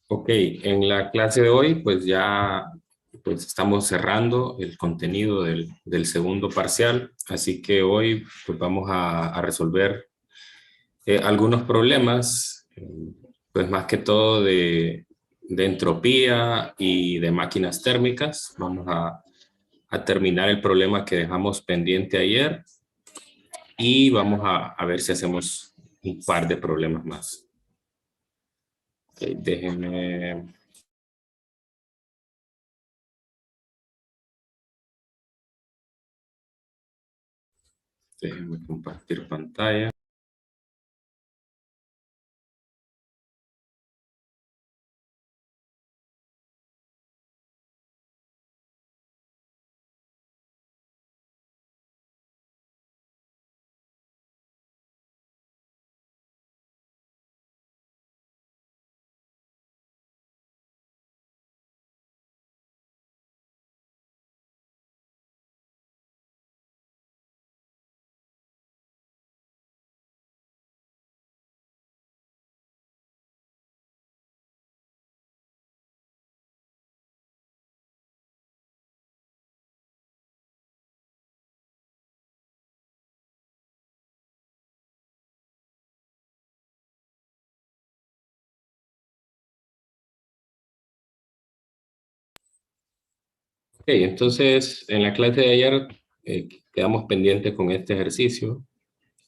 Ok, en la clase de hoy pues ya pues estamos cerrando el contenido del segundo parcial, así que hoy pues vamos a resolver algunos problemas, pues más que todo de entropía y de máquinas térmicas. Vamos a terminar el problema que dejamos pendiente ayer y vamos a ver si hacemos un par de problemas más. Ok, déjenme compartir pantalla. Ok, entonces en la clase de ayer quedamos pendientes con este ejercicio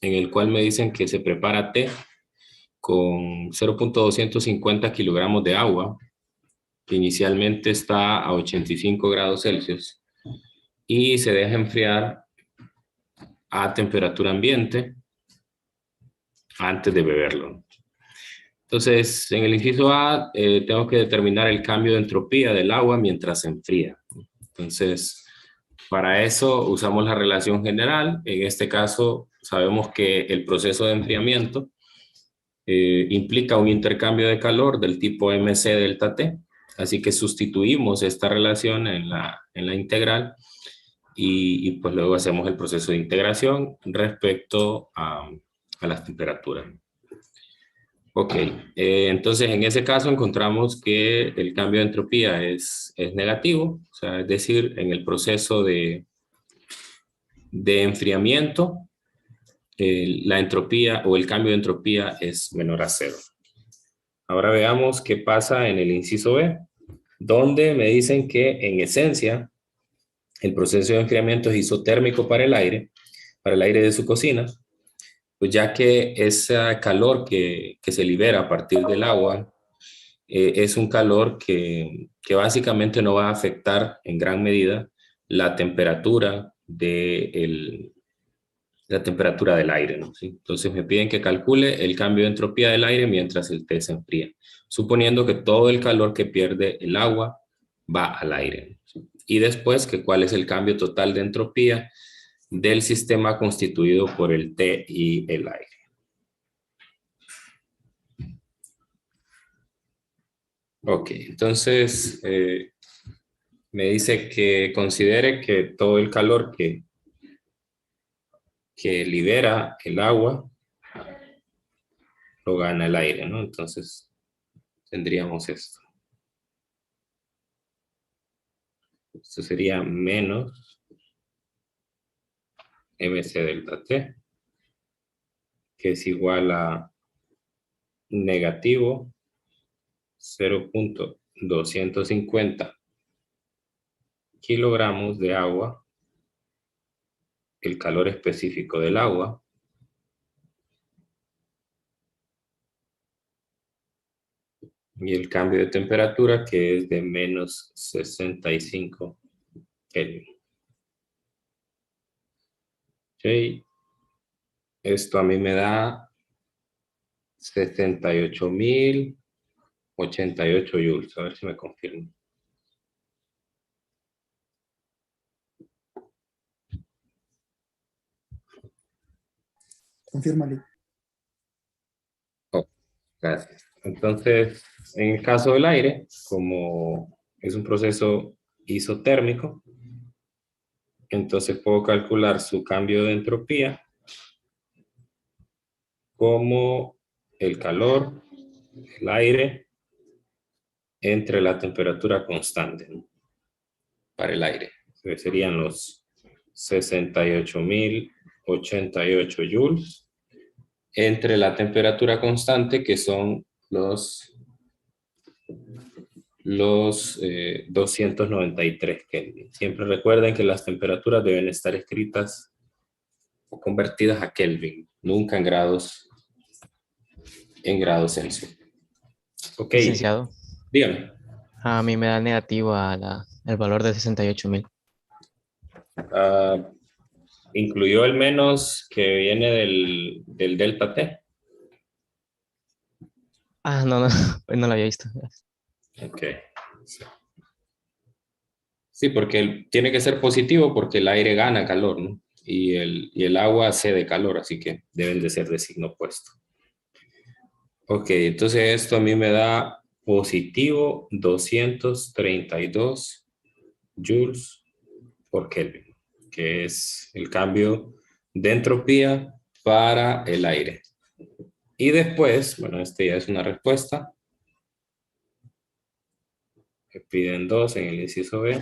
en el cual me dicen que se prepara té con 0,250 kilogramos de agua, que inicialmente está a 85 grados Celsius, y se deja enfriar a temperatura ambiente antes de beberlo. Entonces, en el inciso A, tengo que determinar el cambio de entropía del agua mientras se enfría. Entonces, para eso usamos la relación general. En este caso, sabemos que el proceso de enfriamiento implica un intercambio de calor del tipo MC delta T. Así que sustituimos esta relación en la integral y pues luego hacemos el proceso de integración respecto a las temperaturas. Ok, entonces en ese caso encontramos que el cambio de entropía es negativo, o sea, es decir, en el proceso de enfriamiento, la entropía o el cambio de entropía es menor a cero. Ahora veamos qué pasa en el inciso B, donde me dicen que en esencia el proceso de enfriamiento es isotérmico para el aire de su cocina, pues ya que ese calor que se libera a partir del agua es un calor que básicamente no va a afectar en gran medida la temperatura la temperatura del aire, ¿no? ¿Sí? Entonces me piden que calcule el cambio de entropía del aire mientras el té se enfría, suponiendo que todo el calor que pierde el agua va al aire, ¿sí? Y después que cuál es el cambio total de entropía del sistema constituido por el té y el aire. Ok, entonces me dice que considere que todo el calor que libera el agua lo gana el aire, ¿no? Entonces tendríamos esto. Esto sería menos mc delta t, que es igual a negativo 0,250 kilogramos de agua, el calor específico del agua, y el cambio de temperatura que es de menos 65 Kelvin. Okay. Esto a mí me da 68.088 joules. A ver si me confirmo. Confírmale. Oh, gracias. Entonces, en el caso del aire, como es un proceso isotérmico, entonces puedo calcular su cambio de entropía como el calor, el aire, entre la temperatura constante, ¿no? Para el aire. Que serían los 68.088 joules entre la temperatura constante, que son los 293 Kelvin. Siempre recuerden que las temperaturas deben estar escritas o convertidas a Kelvin, nunca en grados Celsius. Ok, Licenciado, dígame. a mí me da negativo el valor de 68.000. Uh, ¿Incluyó el menos que viene del delta T? Ah, no, no, pues no lo había visto. Ok. Sí, porque tiene que ser positivo porque el aire gana calor, ¿no? Y el agua cede calor, así que deben de ser de signo opuesto. Ok, entonces esto a mí me da positivo 232 joules por Kelvin, que es el cambio de entropía para el aire. Y después, bueno, este ya es una respuesta. Me piden 2 en el inciso B.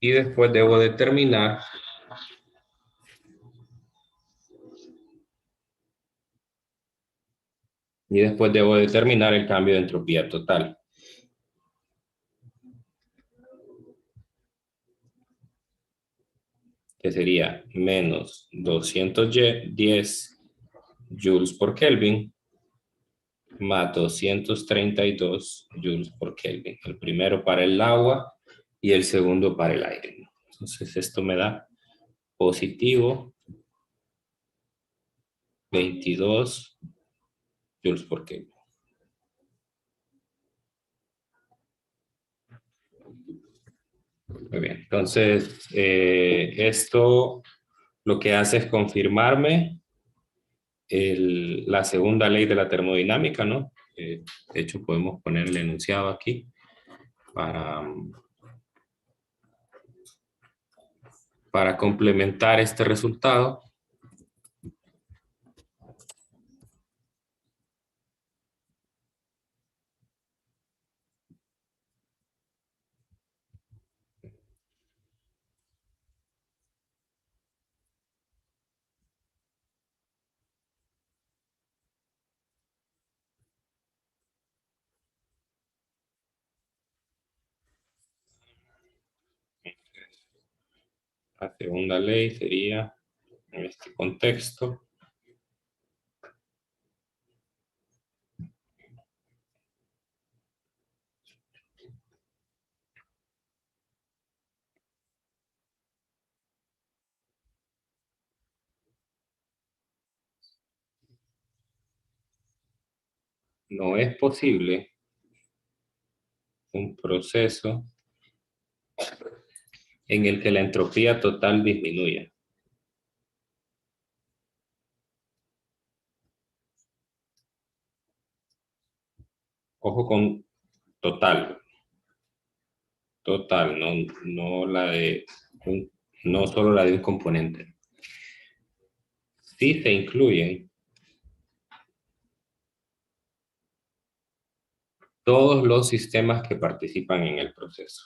Y después debo determinar el cambio de entropía total, que sería menos 210 joules por Kelvin más 232 joules por Kelvin. El primero para el agua y el segundo para el aire. Entonces esto me da positivo 22 joules por Kelvin. Muy bien, entonces esto lo que hace es confirmarme la segunda ley de la termodinámica, ¿no? De hecho, podemos poner el enunciado aquí para, para complementar este resultado. La segunda ley sería, en este contexto, no es posible un proceso en el que la entropía total disminuya. Ojo con total, total, no la de no solo la de un componente. Sí se incluyen todos los sistemas que participan en el proceso.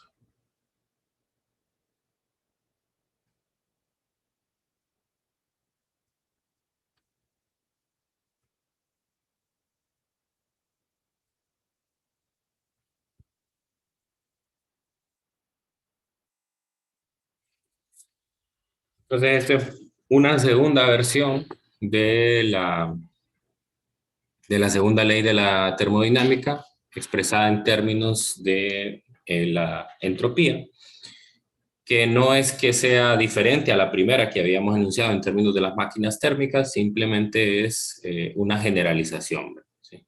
Entonces, esta es una segunda versión de la segunda ley de la termodinámica, expresada en términos de la entropía, que no es que sea diferente a la primera que habíamos enunciado en términos de las máquinas térmicas, simplemente es una generalización, ¿sí?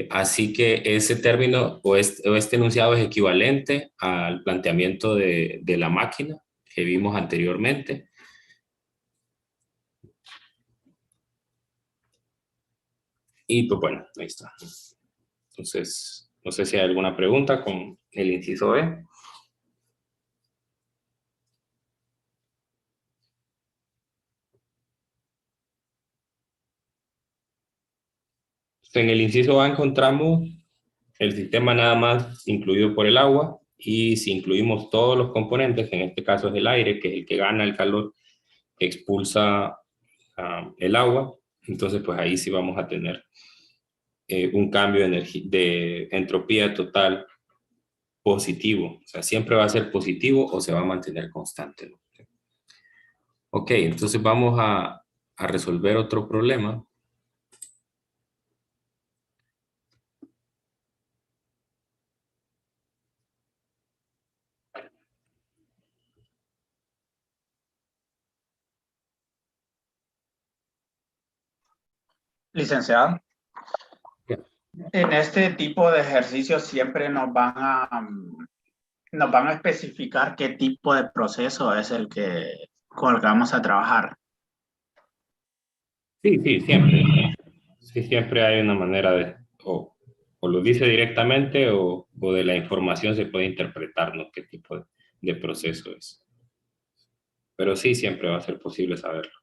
Así que ese término o este enunciado es equivalente al planteamiento de la máquina que vimos anteriormente. Y pues bueno, ahí está. Entonces, no sé si hay alguna pregunta con el inciso B. En el inciso A encontramos el sistema nada más incluido por el agua, y si incluimos todos los componentes, que en este caso es el aire, que es el que gana el calor, expulsa el agua, entonces pues ahí sí vamos a tener un cambio de entropía total positivo. O sea, siempre va a ser positivo o se va a mantener constante, ¿no? Ok, entonces vamos a resolver otro problema. Licenciado, en este tipo de ejercicios siempre nos van a especificar qué tipo de proceso es el que con el que vamos a trabajar. Sí, sí, siempre. Sí, siempre hay una manera de, o lo dice directamente o de la información se puede interpretar, ¿no? Qué tipo de proceso es. Pero sí, siempre va a ser posible saberlo.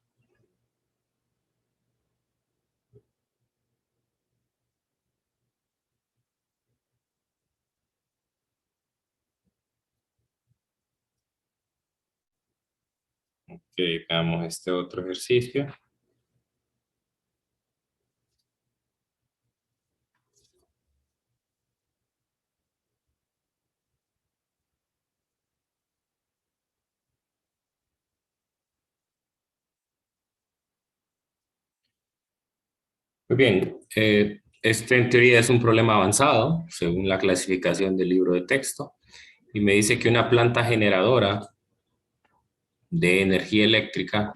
Ok, veamos este otro ejercicio. Muy bien, este en teoría es un problema avanzado, según la clasificación del libro de texto, y me dice que una planta generadora de energía eléctrica,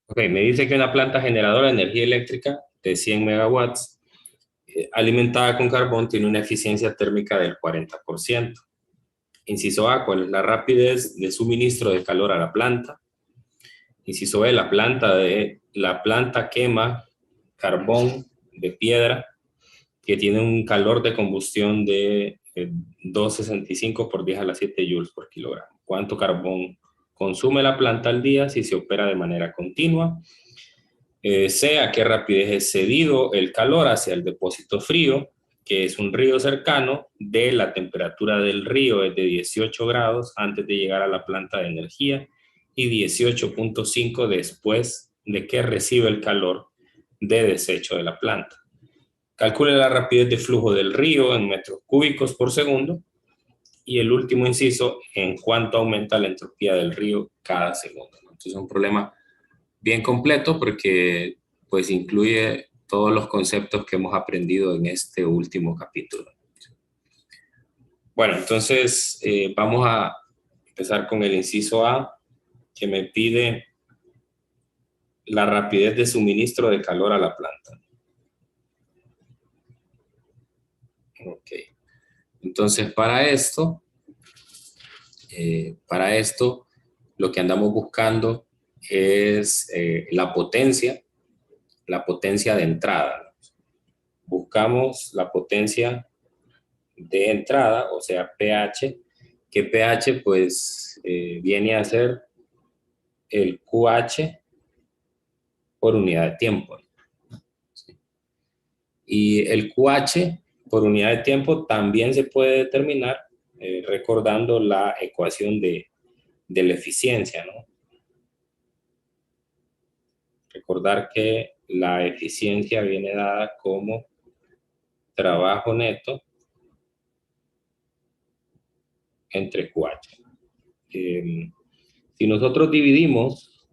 ok, me dice que una planta generadora de energía eléctrica de 100 megawatts alimentada con carbón tiene una eficiencia térmica del 40%. Inciso A, ¿cuál es la rapidez de suministro de calor a la planta? Inciso B, la planta quema carbón de piedra que tiene un calor de combustión de 265 por 10 a la 7 joules por kilogramo. ¿Cuánto carbón consume la planta al día si se opera de manera continua? C, a qué rapidez es cedido el calor hacia el depósito frío, que es un río cercano. D, la temperatura del río es de 18 grados antes de llegar a la planta de energía y 18.5 después de que recibe el calor de desecho de la planta. Calcule la rapidez de flujo del río en metros cúbicos por segundo. Y el último inciso, en cuánto aumenta la entropía del río cada segundo. Entonces es un problema bien completo porque pues incluye todos los conceptos que hemos aprendido en este último capítulo. Bueno, entonces vamos a empezar con el inciso A, que me pide la rapidez de suministro de calor a la planta. Ok. Entonces para esto lo que andamos buscando es la potencia de entrada. Buscamos la potencia de entrada, o sea, pH, que pH pues viene a ser el QH por unidad de tiempo. ¿Sí? Y el QH por unidad de tiempo también se puede determinar recordando la ecuación de la eficiencia, ¿no? Recordar que la eficiencia viene dada como trabajo neto entre QH. Si nosotros dividimos,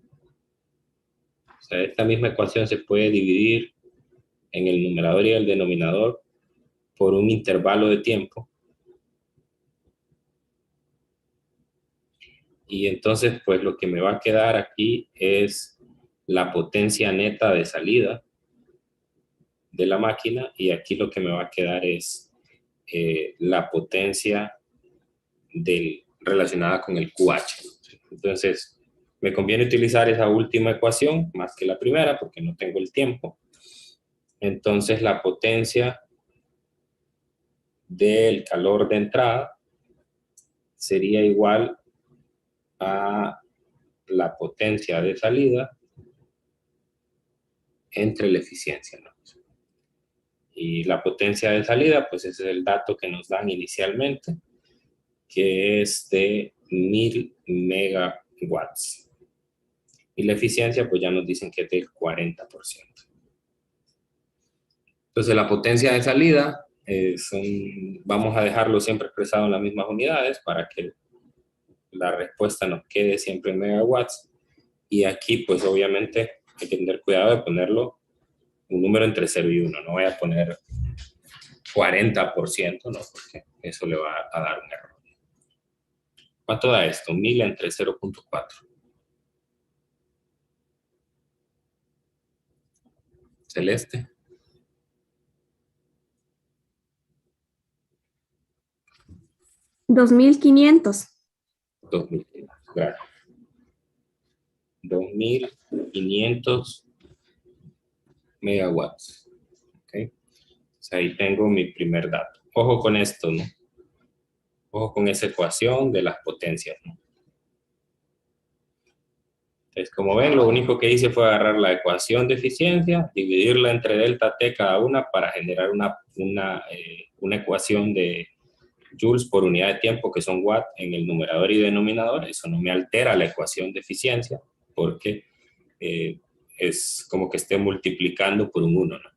o sea, esta misma ecuación se puede dividir en el numerador y el denominador por un intervalo de tiempo. Y entonces, pues lo que me va a quedar aquí es la potencia neta de salida de la máquina, y aquí lo que me va a quedar es la potencia relacionada con el QH. Entonces, me conviene utilizar esa última ecuación más que la primera porque no tengo el tiempo. entonces la potencia del calor de entrada sería igual a la potencia de salida entre la eficiencia, ¿no? Y la potencia de salida, pues ese es el dato que nos dan inicialmente, que es de 1000 megawatts. Y la eficiencia, pues ya nos dicen que es del 40%. Entonces la potencia de salida, vamos a dejarlo siempre expresado en las mismas unidades para que la respuesta nos quede siempre en megawatts. Y aquí, pues obviamente hay que tener cuidado de ponerlo un número entre 0 y 1. No voy a poner 40%, no, porque eso le va a dar un error. ¿Cuánto da esto? 1000 entre 0.4. Celeste. 2500. 2500. Gracias. 2500 megawatts. ¿Okay? Entonces ahí tengo mi primer dato. Ojo con esto, ¿no? Ojo con esa ecuación de las potencias, ¿no? Entonces, como ven, lo único que hice fue agarrar la ecuación de eficiencia, dividirla entre delta T cada una para generar una ecuación de joules por unidad de tiempo, que son watt en el numerador y denominador. Eso no me altera la ecuación de eficiencia, porque es como que esté multiplicando por un 1, ¿no?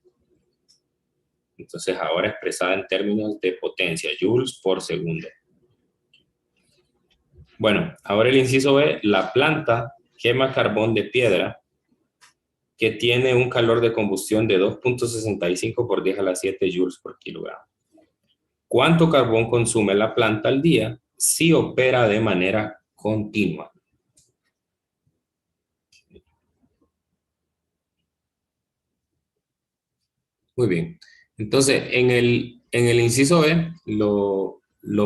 Entonces, ahora expresada en términos de potencia, joules por segundo. Bueno, ahora el inciso B, la planta quema carbón de piedra que tiene un calor de combustión de 2.65 por 10 a la 7 joules por kilogramo. ¿Cuánto carbón consume la planta al día si opera de manera continua? Muy bien. Entonces, en el inciso B, lo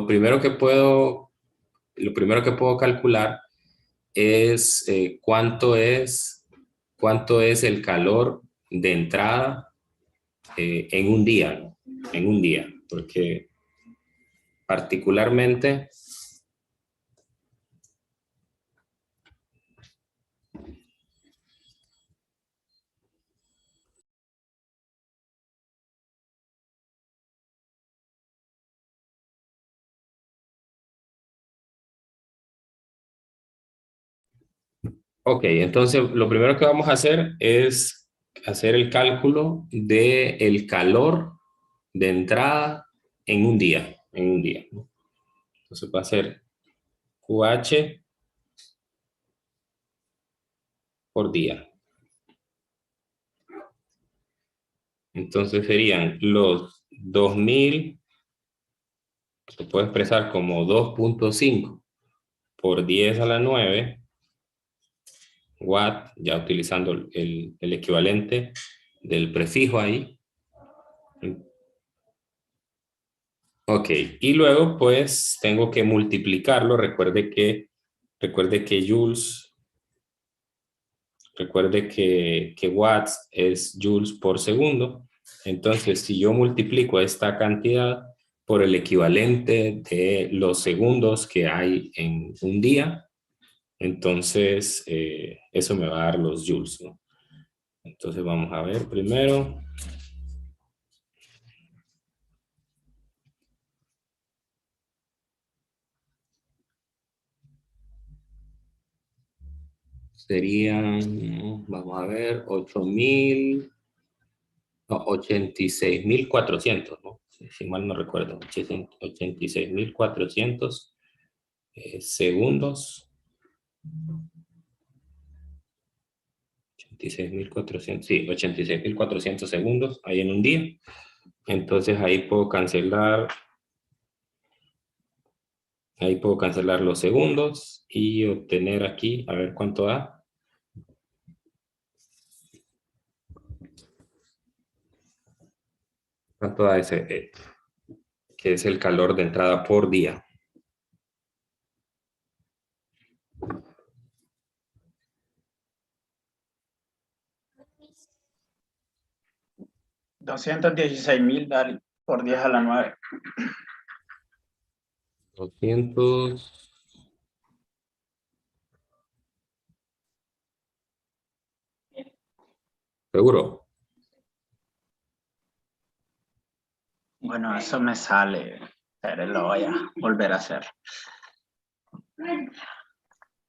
primero que puedo calcular es cuánto es el calor de entrada en un día, ¿no? En un día, porque particularmente ok, entonces lo primero que vamos a hacer es hacer el cálculo del calor de entrada en un día, ¿no? Entonces va a ser QH por día. Entonces serían los 2000, se puede expresar como 2.5 por 10 a la 9 watt, ya utilizando el equivalente del prefijo ahí. Ok, y luego pues tengo que multiplicarlo. Recuerde que watts es joules por segundo. Entonces, si yo multiplico esta cantidad por el equivalente de los segundos que hay en un día, entonces eso me va a dar los joules, ¿no? Entonces vamos a ver primero. Serían, vamos a ver, 8000, no, 86.400, ¿no? Si mal no recuerdo, 86.400 segundos. 86.400, sí, 86.400 segundos ahí en un día. Entonces ahí puedo cancelar los segundos y obtener aquí, a ver cuánto da. ¿Cuánto da ese? Que es el calor de entrada por día. 216.000 por 10 a la 9. 200. ¿Seguro? Bueno, eso me sale, pero lo voy a volver a hacer.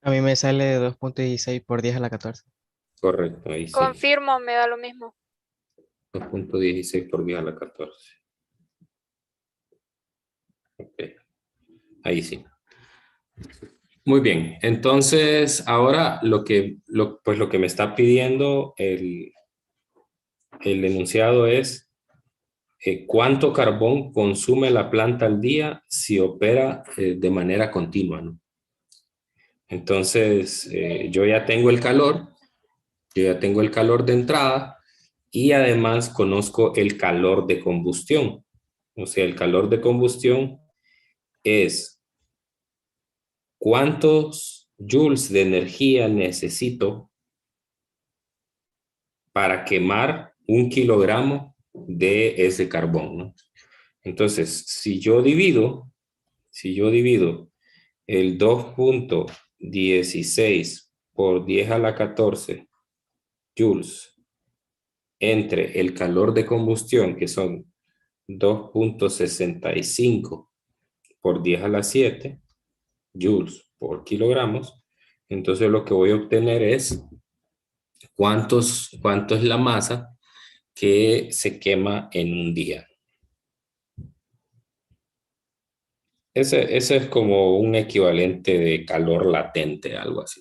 A mí me sale 2.16 por 10 a la 14. Correcto, ahí sí. Confirmo, me da lo mismo. 2.16 por 10 a la 14. Ok, ahí sí. Muy bien, entonces ahora lo que me está pidiendo el enunciado es cuánto carbón consume la planta al día si opera de manera continua, ¿no? Entonces yo ya tengo el calor de entrada y además conozco el calor de combustión. O sea, el calor de combustión es cuántos joules de energía necesito para quemar 1 kilogramo de ese carbón, ¿no? Entonces, si yo divido el 2.16 por 10 a la 14 joules entre el calor de combustión, que son 2.65 por 10 a la 7 joules por kilogramos, entonces lo que voy a obtener es cuánto es la masa que se quema en un día. Ese es como un equivalente de calor latente, algo así,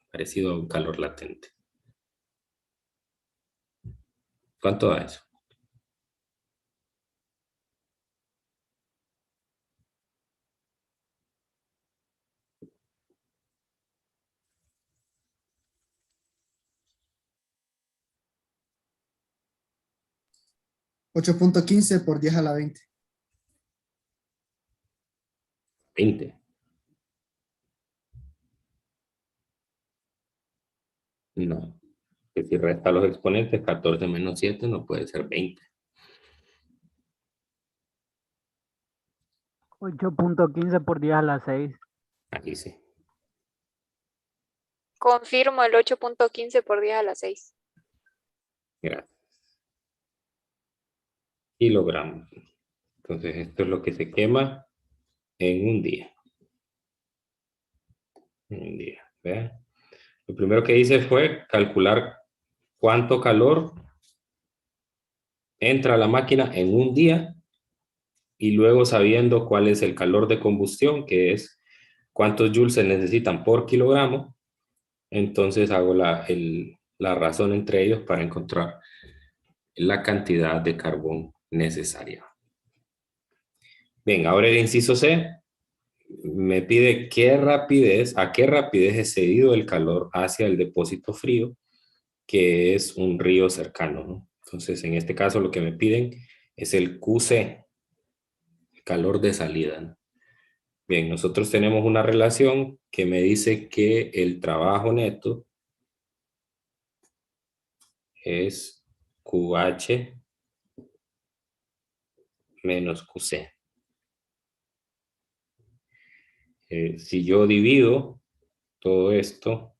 parecido a un calor latente. ¿Cuánto da eso? $8.15 por 10 a la 20. 20. No. Que si resta los exponentes, 14 menos 7 no puede ser 20. 8.15 por 10 a la 6. Aquí sí. Confirmo el 8.15 por 10 a la 6. Gracias. Kilogramos. Entonces, esto es lo que se quema en un día. En un día. ¿Vean? Lo primero que hice fue calcular cuánto calor entra a la máquina en un día y luego sabiendo cuál es el calor de combustión, que es cuántos joules se necesitan por kilogramo, entonces hago la razón entre ellos para encontrar la cantidad de carbón necesaria. Bien, ahora el inciso C me pide a qué rapidez es cedido el calor hacia el depósito frío, que es un río cercano, ¿no? Entonces, en este caso lo que me piden es el QC, el calor de salida, ¿no? Bien, nosotros tenemos una relación que me dice que el trabajo neto es QH menos QC. Si yo divido todo esto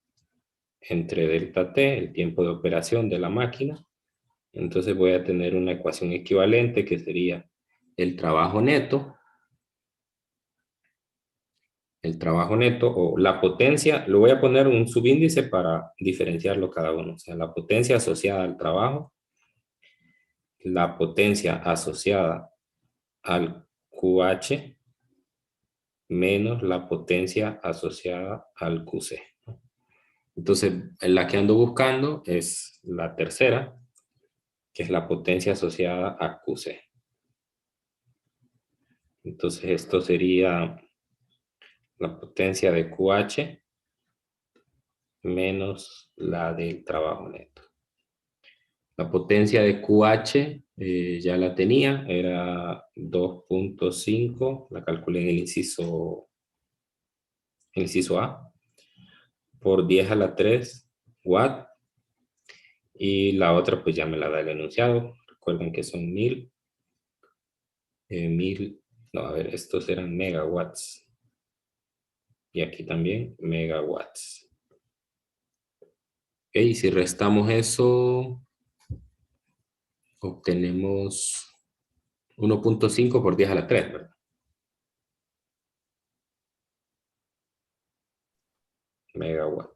entre delta T, el tiempo de operación de la máquina, entonces voy a tener una ecuación equivalente que sería el trabajo neto o la potencia, lo voy a poner un subíndice para diferenciarlo cada uno, o sea, la potencia asociada al trabajo, la potencia asociada al QH menos la potencia asociada al QC. Entonces, la que ando buscando es la tercera, que es la potencia asociada a QC. Entonces, esto sería la potencia de QH menos la del trabajo neto. La potencia de QH ya la tenía, era 2.5, la calculé en el inciso A, por 10 a la 3 watt. Y la otra pues ya me la da el enunciado. Recuerden que son 1000. 1000, no, a ver, estos eran megawatts. Y aquí también megawatts. Ok, y si restamos eso, obtenemos 1.5 por 10 a la 3, ¿verdad? Megawatt.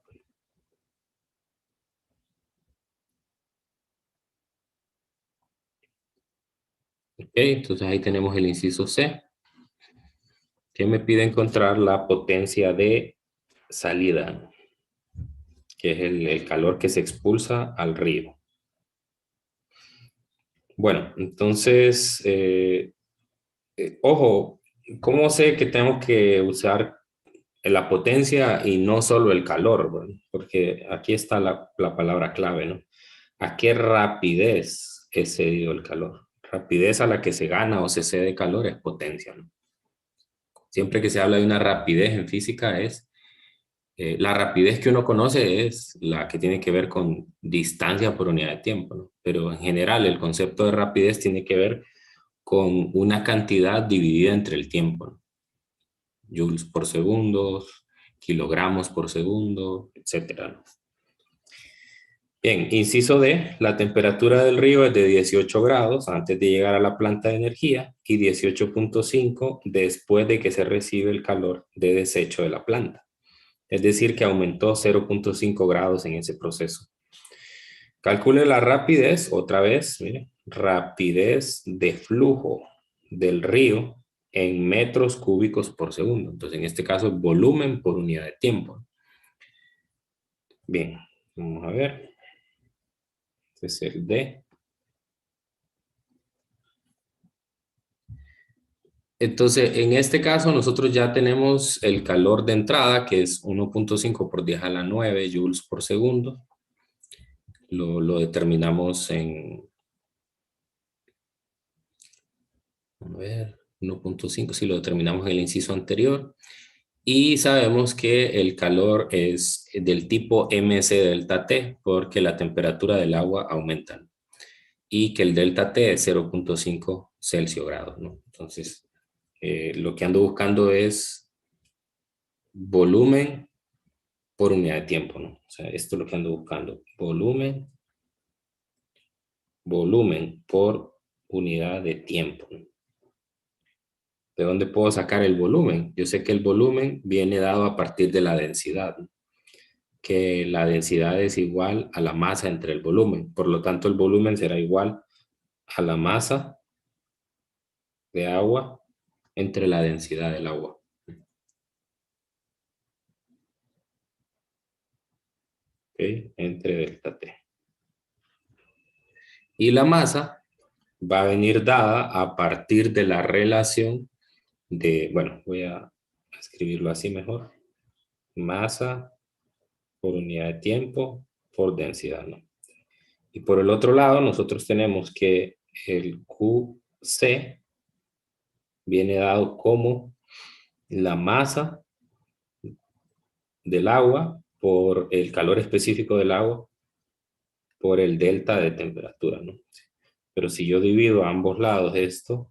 Ok, entonces ahí tenemos el inciso C, que me pide encontrar la potencia de salida, que es el calor que se expulsa al río. Bueno, entonces, ojo, ¿cómo sé que tengo que usar la potencia y no solo el calor? Bueno, porque aquí está la palabra clave, ¿no? ¿A qué rapidez es cedido el calor? Rapidez a la que se gana o se cede calor es potencia, ¿no? Siempre que se habla de una rapidez en física es, la rapidez que uno conoce es la que tiene que ver con distancia por unidad de tiempo, ¿no? Pero en general el concepto de rapidez tiene que ver con una cantidad dividida entre el tiempo, ¿no? Joules por segundo, kilogramos por segundo, etcétera, ¿no? Bien, inciso D, la temperatura del río es de 18 grados antes de llegar a la planta de energía y 18.5 después de que se recibe el calor de desecho de la planta. Es decir, que aumentó 0.5 grados en ese proceso. Calcule la rapidez, otra vez, mire, rapidez de flujo del río en metros cúbicos por segundo. Entonces, en este caso, volumen por unidad de tiempo. Bien, vamos a ver. Este es el D. Entonces, en este caso, nosotros ya tenemos el calor de entrada, que es 1.5 por 10 a la 9 joules por segundo. Lo determinamos en, a ver, 1.5, si lo determinamos en el inciso anterior. Y sabemos que el calor es del tipo MC delta T, porque la temperatura del agua aumenta, ¿no? Y que el delta T es 0.5 Celsius grados, ¿no? Entonces, lo que ando buscando es volumen por unidad de tiempo, ¿no? O sea, esto es lo que ando buscando. Volumen por unidad de tiempo, ¿no? ¿De dónde puedo sacar el volumen? Yo sé que el volumen viene dado a partir de la densidad, ¿no? Que la densidad es igual a la masa entre el volumen. Por lo tanto, el volumen será igual a la masa de agua entre la densidad del agua. ¿Okay? Entre delta T. Y la masa va a venir dada a partir de la relación de, bueno, voy a escribirlo así mejor. Masa por unidad de tiempo por densidad, ¿no? Y por el otro lado, nosotros tenemos que el QC viene dado como la masa del agua por el calor específico del agua por el delta de temperatura, ¿no? Pero si yo divido a ambos lados esto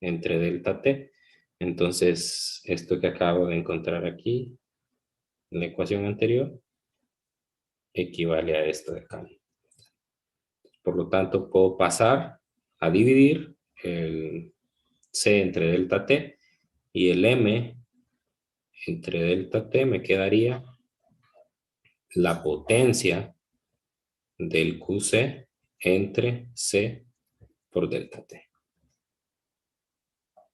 entre delta T, entonces esto que acabo de encontrar aquí en la ecuación anterior equivale a esto de acá. Por lo tanto, puedo pasar a dividir el C entre delta T y el M entre delta T me quedaría la potencia del QC entre C por delta T.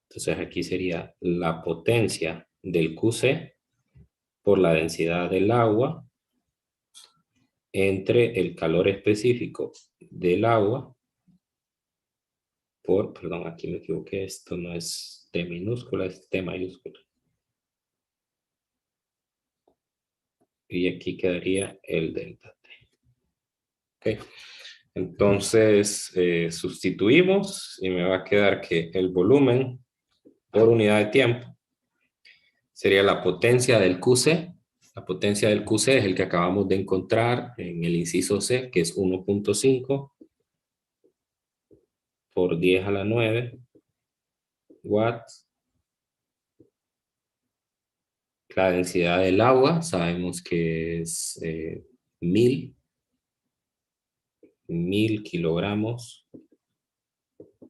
Entonces aquí sería la potencia del QC por la densidad del agua entre el calor específico del agua por, perdón, aquí me equivoqué, esto no es T minúscula, es T mayúscula. Y aquí quedaría el delta T. Ok. Entonces, sustituimos y me va a quedar que el volumen por unidad de tiempo sería la potencia del QC. La potencia del QC es el que acabamos de encontrar en el inciso C, que es 1.5 por 10 a la 9 watts. La densidad del agua sabemos que es 1000 kilogramos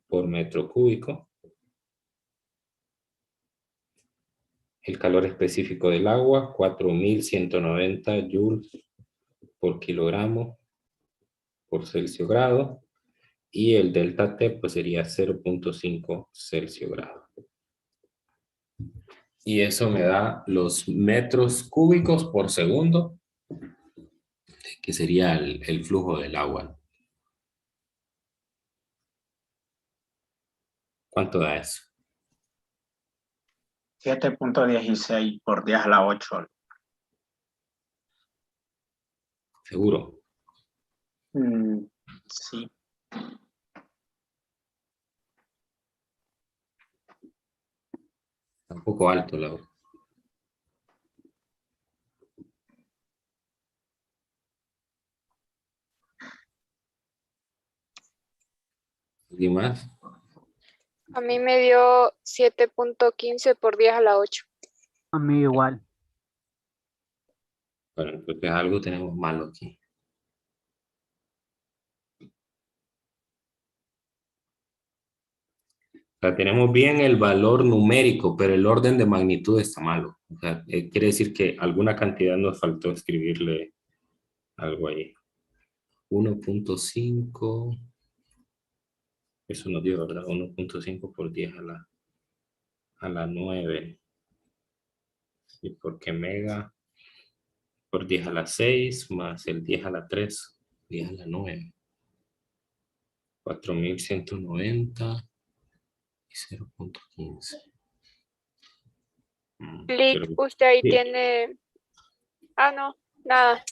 por metro cúbico. El calor específico del agua, 4190 joules por kilogramo por Celsius grado. Y el delta T pues sería 0.5 Celsius grado. Y eso me da los metros cúbicos por segundo, que sería el flujo del agua. ¿Cuánto da eso? 7.16 por 10 a la 8. ¿Seguro? Sí. Está un poco alto, Laura. ¿Alguien más? A mí me dio 7.15 por 10 a la 8. A mí igual. Bueno, entonces algo tenemos malo aquí. O sea, tenemos bien el valor numérico, pero el orden de magnitud está malo. O sea, quiere decir que alguna cantidad nos faltó escribirle algo ahí. 1.5. Eso nos dio, ¿verdad? 1.5 por 10 a la 9. ¿Y por qué mega? Por 10 a la 6 más el 10 a la 3. 10 a la 9. 4190 y 0.15. Clic, usted ahí tiene... Ah, no, nada.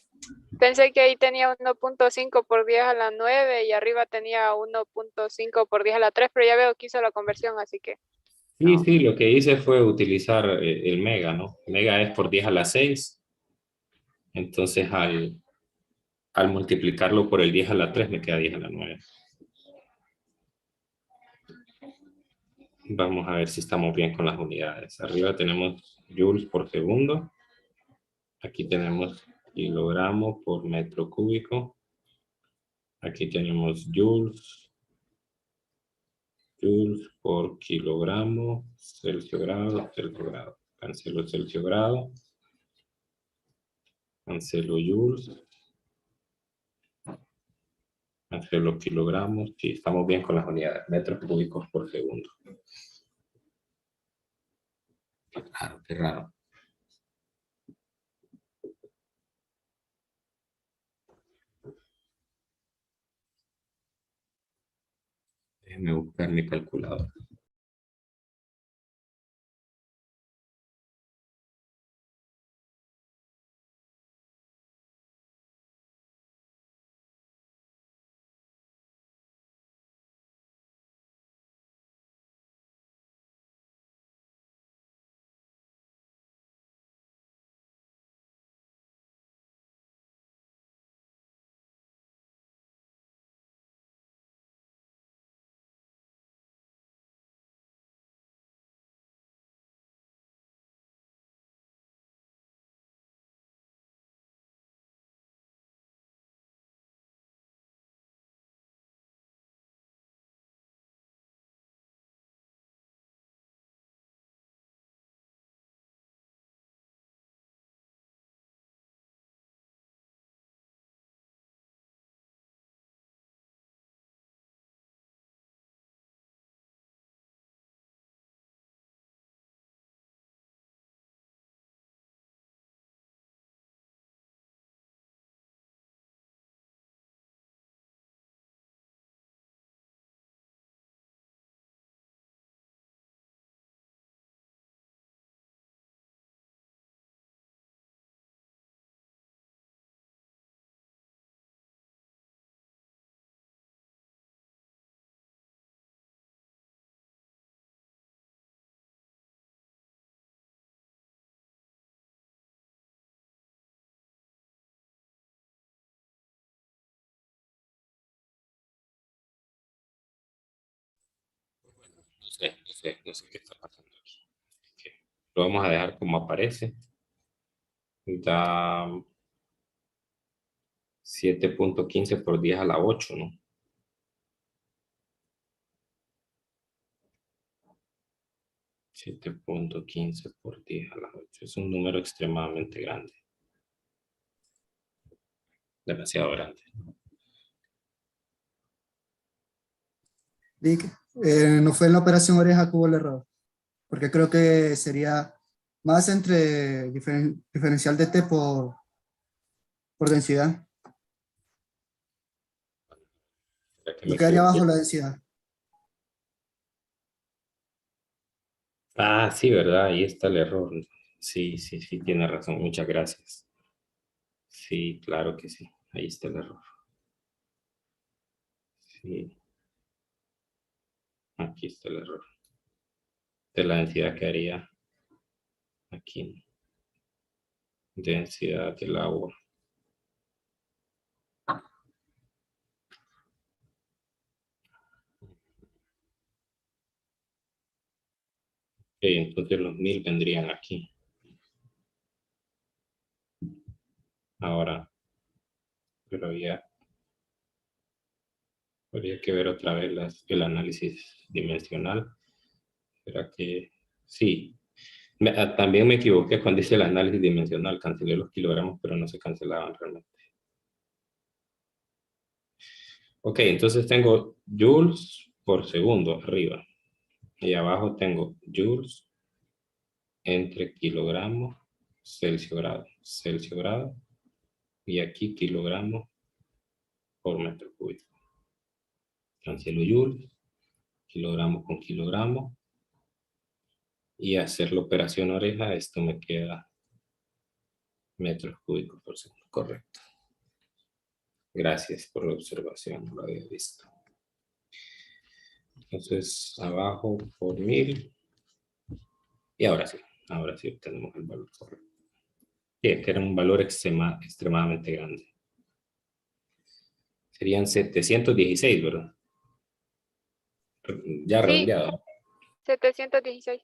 Pensé que ahí tenía 1.5 por 10 a la 9 y arriba tenía 1.5 por 10 a la 3, pero ya veo que hizo la conversión, así que... Sí, no. sí, lo que hice fue utilizar el mega, ¿no? Mega es por 10 a la 6. Entonces, al multiplicarlo por el 10 a la 3, me queda 10 a la 9. Vamos a ver si estamos bien con las unidades. Arriba tenemos joules por segundo. Aquí tenemos kilogramo por metro cúbico. Aquí tenemos joules. Joules por kilogramo, Celsius grado, Celsius grado. Cancelo Celsius grado. Cancelo joules. Cancelo kilogramos. Sí, estamos bien con las unidades. Metros cúbicos por segundo. Claro, qué raro. Déjenme buscar mi calculadora. No sé qué está pasando aquí. Ok. Lo vamos a dejar como aparece. Da 7.15 por 10 a la 8, ¿no? 7.15 por 10 a la 8. Es un número extremadamente grande. Demasiado grande. Vic, no fue en la operación oreja que hubo el error, porque creo que sería más entre diferencial de T por densidad. ¿Será que Lo me que haría equivoqué? abajo la densidad. Ah, sí, ¿verdad? Ahí está el error. Sí, sí, sí, tiene razón. Muchas gracias. Sí, claro que sí. Ahí está el error. Sí, aquí está el error. De la densidad que haría aquí. Densidad del agua. Ok, entonces los 1000 vendrían aquí. Ahora, pero habría que ver otra vez el análisis dimensional. ¿Será que sí? También me equivoqué cuando hice el análisis dimensional. Cancelé los kilogramos, pero no se cancelaban realmente. Ok, entonces tengo joules por segundo arriba. Y abajo tengo joules entre kilogramos, Celsius grado. Y aquí kilogramos por metro cúbico. Cancelo joules, kilogramos con kilogramos. Y hacer la operación oreja, esto me queda metros cúbicos por segundo. Correcto. Gracias por la observación, no lo había visto. Entonces, abajo por 1000. Y ahora sí obtenemos el valor correcto. Sí, es que era un valor extremadamente grande. Serían 716, ¿verdad? Ya Sí, redondeado. 716.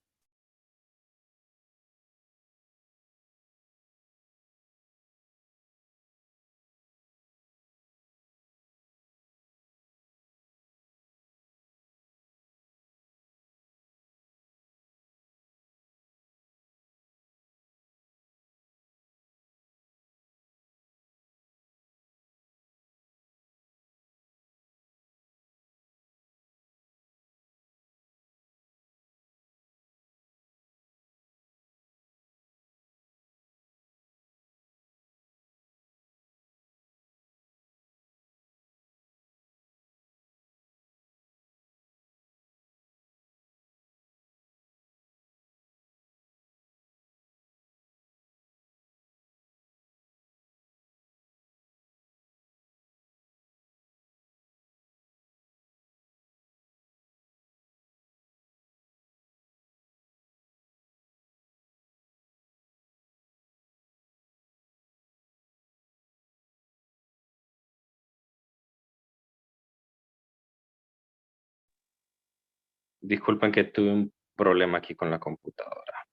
Disculpen que tuve un problema aquí con la computadora.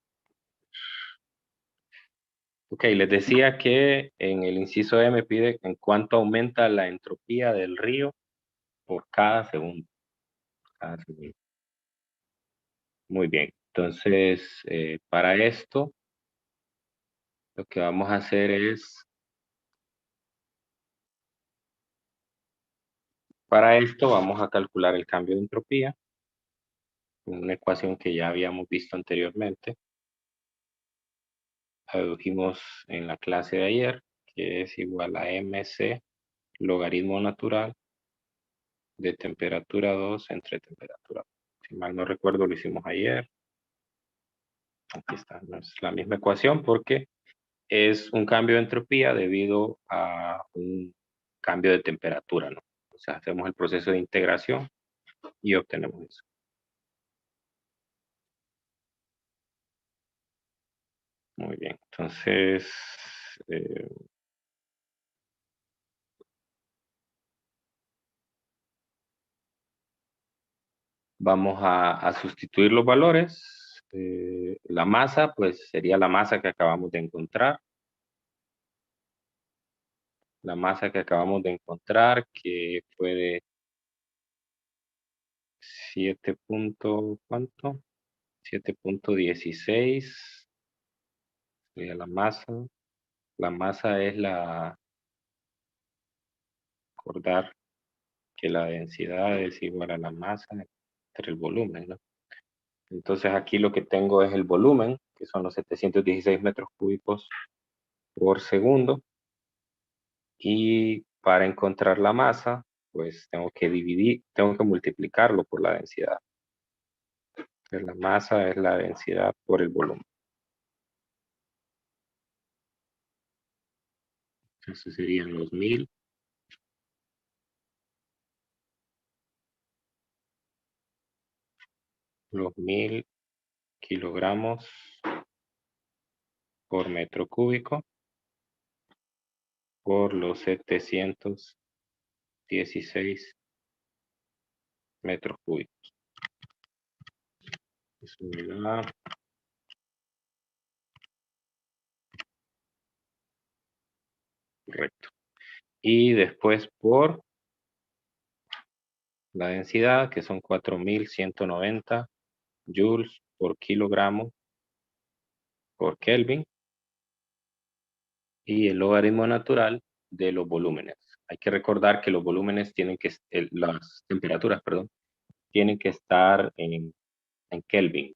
Ok, les decía que en el inciso E me pide en cuánto aumenta la entropía del río por cada segundo. Cada segundo. Muy bien. Entonces, para esto, lo que vamos a hacer es, para esto vamos a calcular el cambio de entropía, una ecuación que ya habíamos visto anteriormente. La dedujimos en la clase de ayer, que es igual a MC logaritmo natural de temperatura 2 entre temperatura 2. Si mal no recuerdo, lo hicimos ayer. Aquí está, no es la misma ecuación porque es un cambio de entropía debido a un cambio de temperatura, ¿no? O sea, hacemos el proceso de integración y obtenemos eso. Muy bien, entonces, eh, Vamos a sustituir los valores. La masa, pues sería la masa que acabamos de encontrar. La masa que acabamos de encontrar, que fue de 7 punto, ¿cuánto? 7.16. Sería la masa. La masa es recordar que la densidad es igual a la masa entre el volumen, ¿no? Entonces aquí lo que tengo es el volumen, que son los 716 metros cúbicos por segundo. Y para encontrar la masa, pues tengo que multiplicarlo por la densidad. Entonces la masa es la densidad por el volumen. Entonces serían los 1000. Los 1000 kilogramos por metro cúbico por los 716 metros cúbicos. Eso me da correcto. Y después por la densidad, que son 4190 joules por kilogramo por Kelvin. Y el logaritmo natural de los volúmenes. Hay que recordar que los volúmenes tienen que, las temperaturas, perdón, tienen que estar en Kelvin.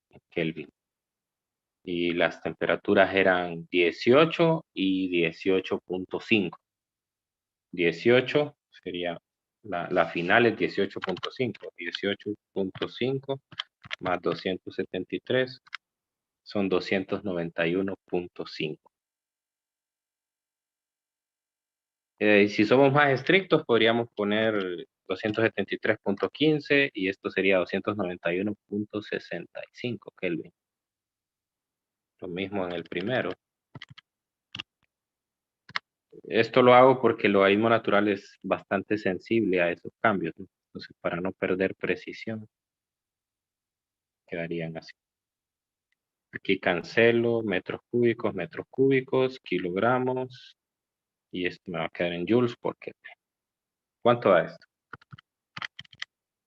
En Kelvin. Y las temperaturas eran 18 y 18.5. 18 sería, la final es 18.5. 18.5 más 273 son 291.5. Si somos más estrictos, podríamos poner 273.15 y esto sería 291.65 Kelvin. Lo mismo en el primero. Esto lo hago porque el logaritmo natural es bastante sensible a esos cambios, ¿no? Entonces, para no perder precisión, quedarían así. Aquí cancelo metros cúbicos, kilogramos, y esto me va a quedar en joules porque ¿cuánto da esto?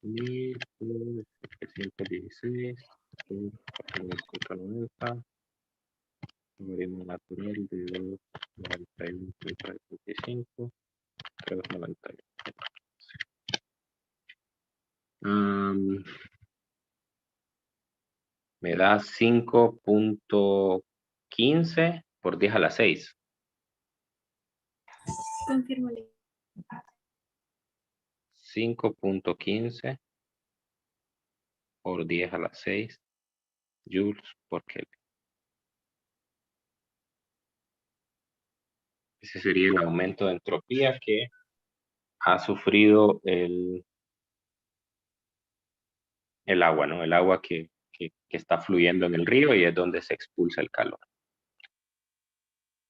1716 por 490, logaritmo natural de 291.25, 391. Me da 5.15 por 10 a la 6. Confírmale. 5.15 por 10 a la 6 joules por Kelvin. Ese sería el aumento de entropía que ha sufrido el agua, ¿no? El agua que está fluyendo en el río y es donde se expulsa el calor.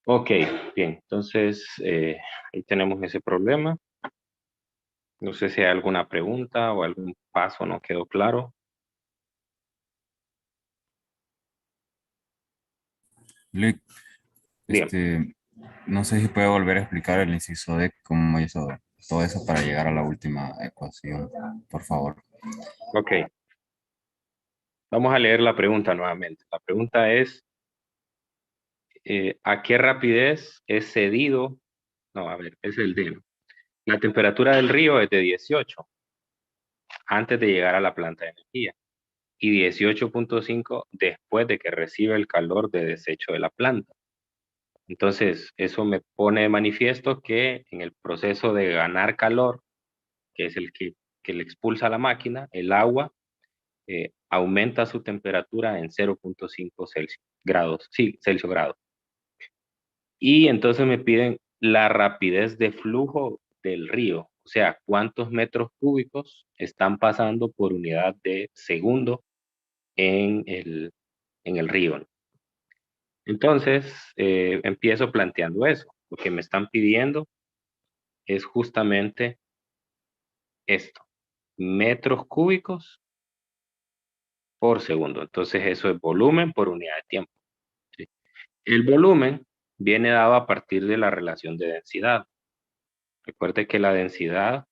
Ok, bien, entonces ahí tenemos ese problema. No sé si hay alguna pregunta o algún paso no quedó claro. Luis, Bien. no sé si puede volver a explicar el inciso D, cómo hizo todo eso para llegar a la última ecuación, por favor. Ok. Vamos a leer la pregunta nuevamente. La pregunta es, ¿a qué rapidez es cedido? No, a ver, es el D, ¿no? La temperatura del río es de 18 antes de llegar a la planta de energía y 18.5 después de que recibe el calor de desecho de la planta. Entonces, eso me pone de manifiesto que en el proceso de ganar calor, que es el que le expulsa a la máquina, el agua aumenta su temperatura en 0.5 grados. Y entonces me piden la rapidez de flujo del río, o sea, cuántos metros cúbicos están pasando por unidad de segundo en el río. Entonces, empiezo planteando eso. Lo que me están pidiendo es justamente esto. metros cúbicos por segundo. Entonces eso es volumen por unidad de tiempo. ¿Sí? El volumen viene dado a partir de la relación de densidad. Recuerde que la densidad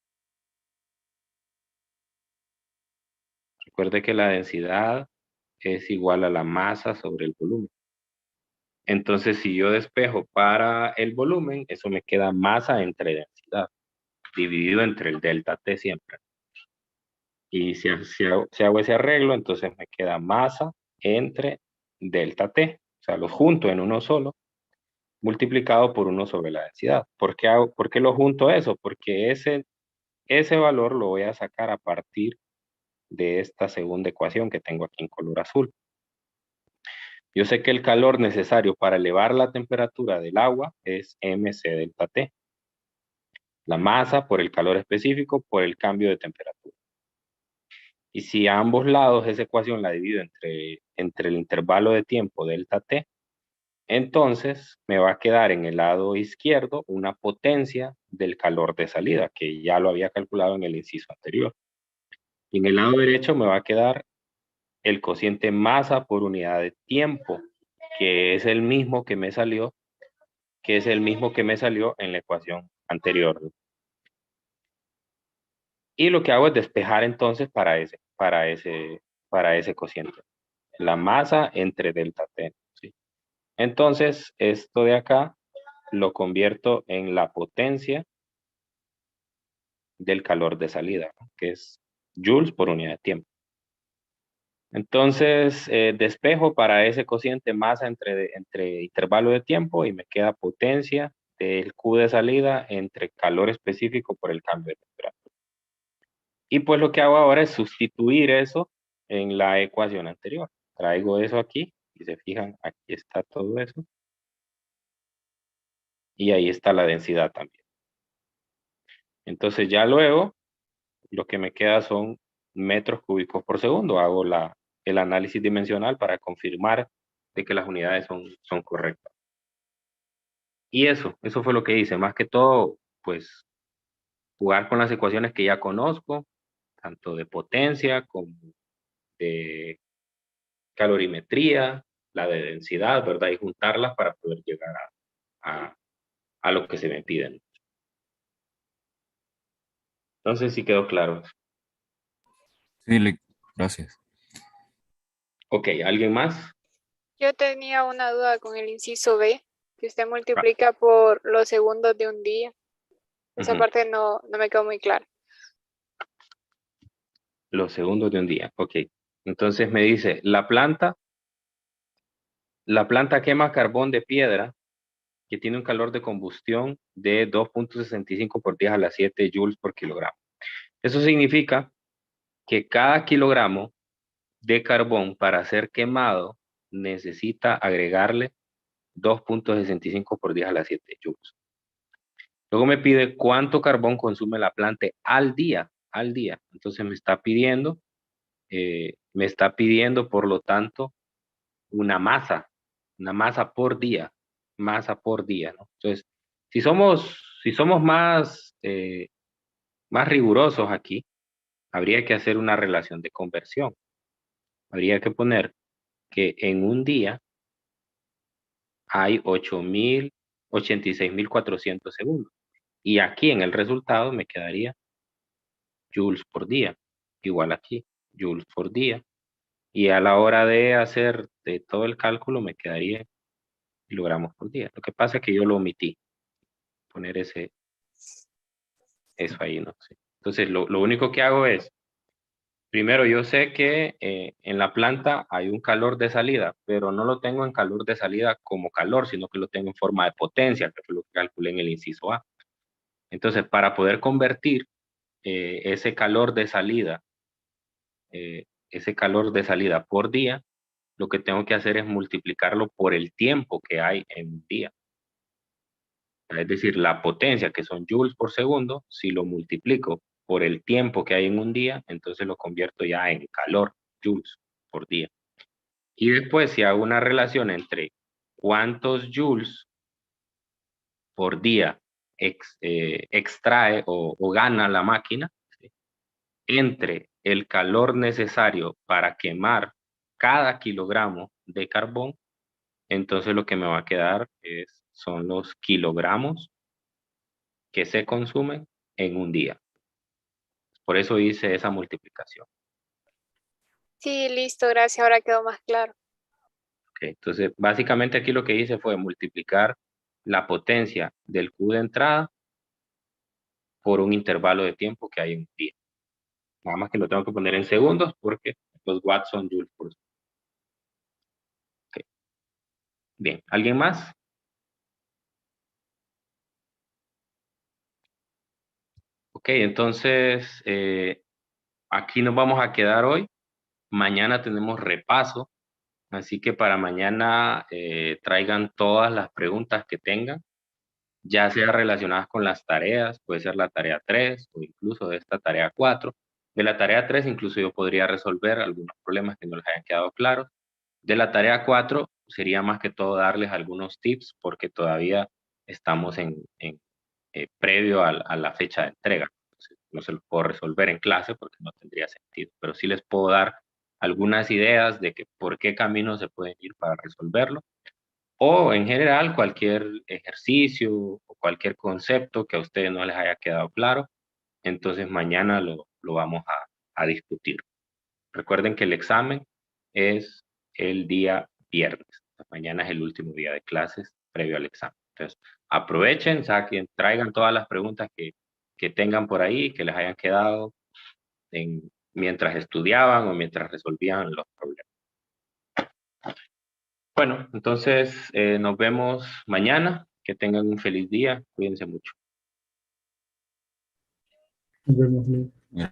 es igual a la masa sobre el volumen. Entonces, si yo despejo para el volumen, eso me queda masa entre densidad, dividido entre el delta T siempre. Y si hago ese arreglo, entonces me queda masa entre delta T. O sea, lo junto en uno solo, multiplicado por 1 sobre la densidad. ¿Por qué lo junto eso? Porque ese valor lo voy a sacar a partir de esta segunda ecuación que tengo aquí en color azul. Yo sé que el calor necesario para elevar la temperatura del agua es mc delta T. La masa por el calor específico por el cambio de temperatura. Y si a ambos lados esa ecuación la divido entre el intervalo de tiempo delta T, entonces me va a quedar en el lado izquierdo una potencia del calor de salida, que ya lo había calculado en el inciso anterior. Y en el lado derecho me va a quedar el cociente masa por unidad de tiempo, que es el mismo que me salió, en la ecuación anterior. Y lo que hago es despejar entonces para ese cociente. La masa entre delta T. ¿Sí? Entonces, esto de acá lo convierto en la potencia del calor de salida, ¿no? Que es joules por unidad de tiempo. Entonces, despejo para ese cociente masa entre intervalo de tiempo y me queda potencia del Q de salida entre calor específico por el cambio de temperatura. Y pues lo que hago ahora es sustituir eso en la ecuación anterior. Traigo eso aquí y se fijan, aquí está todo eso. Y ahí está la densidad también. Entonces ya luego lo que me queda son metros cúbicos por segundo. Hago el análisis dimensional para confirmar de que las unidades son correctas. Y eso fue lo que hice. Más que todo, pues, jugar con las ecuaciones que ya conozco, tanto de potencia como de calorimetría, la de densidad, ¿verdad? Y juntarlas para poder llegar a lo que se me piden. Entonces sí quedó claro. Sí, gracias. Ok, ¿alguien más? Yo tenía una duda con el inciso B, que usted multiplica por los segundos de un día. Esa parte no me quedó muy clara. Los segundos de un día, ok. Entonces me dice, la planta quema carbón de piedra que tiene un calor de combustión de 2.65 por 10 a la 7 joules por kilogramo. Eso significa que cada kilogramo de carbón para ser quemado necesita agregarle 2.65 por 10 a la 7 joules. Luego me pide cuánto carbón consume la planta al día. Entonces me está pidiendo, por lo tanto, una masa por día, ¿no? Entonces, si somos más rigurosos aquí, habría que hacer una relación de conversión. Habría que poner que en un día hay 86.400 segundos. Y aquí en el resultado me quedaría joules por día, igual aquí, joules por día. Y a la hora de hacer todo el cálculo me quedaría kilogramos por día. Lo que pasa es que yo lo omití, poner eso ahí, ¿no? Sí. Entonces, lo único que hago es, primero yo sé que en la planta hay un calor de salida, pero no lo tengo en calor de salida como calor, sino que lo tengo en forma de potencia, que fue lo que calculé en el inciso A. Entonces, para poder convertir ese calor de salida por día, lo que tengo que hacer es multiplicarlo por el tiempo que hay en un día. Es decir, la potencia, que son joules por segundo, si lo multiplico por el tiempo que hay en un día, entonces lo convierto ya en calor, joules por día. Y después, si hago una relación entre cuántos joules por día extrae o gana la máquina, ¿sí? entre el calor necesario para quemar cada kilogramo de carbón, entonces lo que me va a quedar son los kilogramos que se consumen en un día. Por eso hice esa multiplicación. Sí, listo, gracias. Ahora quedó más claro. Ok, entonces, básicamente aquí lo que hice fue multiplicar la potencia del Q de entrada por un intervalo de tiempo que hay en un día. Nada más que lo tengo que poner en segundos porque los watts son joules por segundo. Okay. Bien, ¿alguien más? Ok, entonces aquí nos vamos a quedar hoy. Mañana tenemos repaso, así que para mañana traigan todas las preguntas que tengan, ya sea relacionadas con las tareas, puede ser la tarea 3 o incluso de esta tarea 4. De la tarea 3 incluso yo podría resolver algunos problemas que no les hayan quedado claros. De la tarea 4 sería más que todo darles algunos tips porque todavía estamos previo a la fecha de entrega. Entonces, no se los puedo resolver en clase porque no tendría sentido, pero sí les puedo dar algunas ideas de que por qué camino se pueden ir para resolverlo, o en general cualquier ejercicio o cualquier concepto que a ustedes no les haya quedado claro, entonces mañana lo vamos a discutir. Recuerden que el examen es el día viernes. Mañana es el último día de clases previo al examen. Entonces, aprovechen, saquen, traigan todas las preguntas que tengan por ahí, que les hayan quedado mientras estudiaban o mientras resolvían los problemas. Bueno, entonces nos vemos mañana. Que tengan un feliz día. Cuídense mucho. Nos vemos luego.